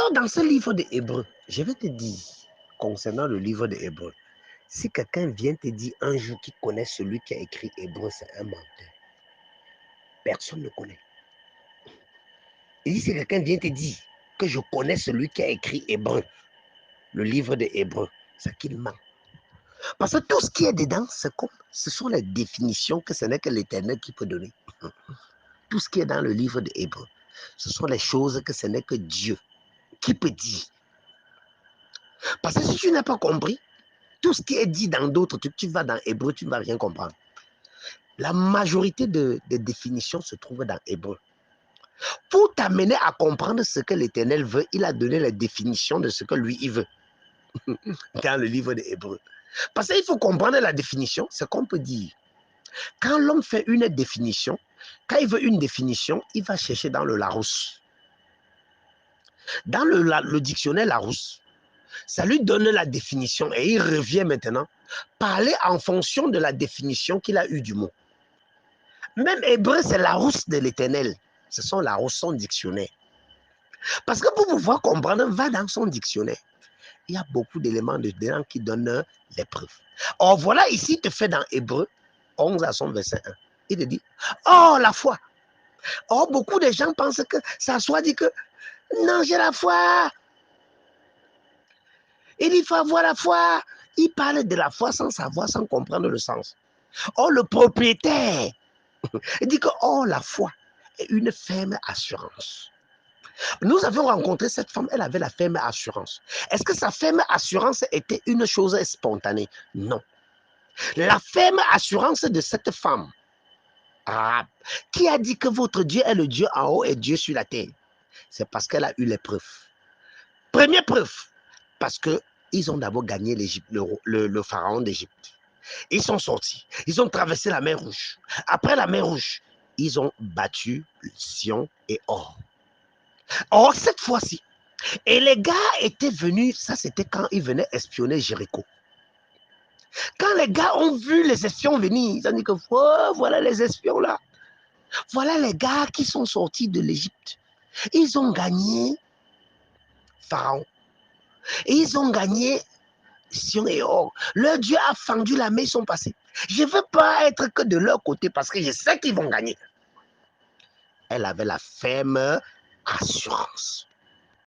Alors, dans ce livre de Hébreux, je vais te dire, concernant le livre de Hébreux, si quelqu'un vient te dire un jour qu'il connaît celui qui a écrit Hébreux, c'est un menteur. Personne ne connaît. Et si quelqu'un vient te dire que je connais celui qui a écrit Hébreux, le livre de Hébreux, c'est qu'il ment. Parce que tout ce qui est dedans, ce sont les définitions que ce n'est que l'Éternel qui peut donner. Tout ce qui est dans le livre de Hébreux, ce sont les choses que ce n'est que Dieu qui peut dire. Parce que si tu n'as pas compris, tout ce qui est dit dans d'autres trucs, tu vas dans Hébreux, tu ne vas rien comprendre. La majorité des définitions se trouve dans Hébreux. Pour t'amener à comprendre ce que l'Éternel veut, il a donné les définitions de ce que lui, il veut dans le livre de Hébreux. Parce qu'il faut comprendre la définition, c'est qu'on peut dire. Quand l'homme fait une définition, quand il veut une définition, il va chercher dans le Larousse. Dans le dictionnaire Larousse, ça lui donne la définition et il revient maintenant parler en fonction de la définition qu'il a eue du mot. Même Hébreu, c'est Larousse de l'Éternel. Ce sont Larousse, son dictionnaire. Parce que pour pouvoir comprendre, va dans son dictionnaire. Il y a beaucoup d'éléments dedans qui donnent les preuves. Or, voilà ici, il te fait dans Hébreu 11 à son verset 1. Il te dit, oh, la foi. Or, beaucoup de gens pensent que ça soit dit que, non, j'ai la foi. Il faut avoir la foi. Il parle de la foi sans savoir, sans comprendre le sens. Or, le propriétaire, il dit que, oh, la foi est une ferme assurance. Nous avions rencontré cette femme, elle avait la ferme assurance. Est-ce que sa ferme assurance était une chose spontanée? Non. La ferme assurance de cette femme arabe, qui a dit que votre Dieu est le Dieu en haut et Dieu sur la terre, c'est parce qu'elle a eu les preuves. Première preuve, parce qu'ils ont d'abord gagné l'Égypte, le pharaon d'Égypte. Ils sont sortis, ils ont traversé la mer Rouge. Après la mer Rouge, ils ont battu Sion et Or. Or, cette fois-ci, et les gars étaient venus, ça c'était quand ils venaient espionner Jéricho. Quand les gars ont vu les espions venir, ils ont dit que oh, voilà les espions là. Voilà les gars qui sont sortis de l'Égypte. Ils ont gagné Pharaon. Et ils ont gagné Sion et Or. Leur Dieu a fendu la main, ils sont passés. Je ne veux pas être que de leur côté parce que je sais qu'ils vont gagner. Elle avait la ferme assurance.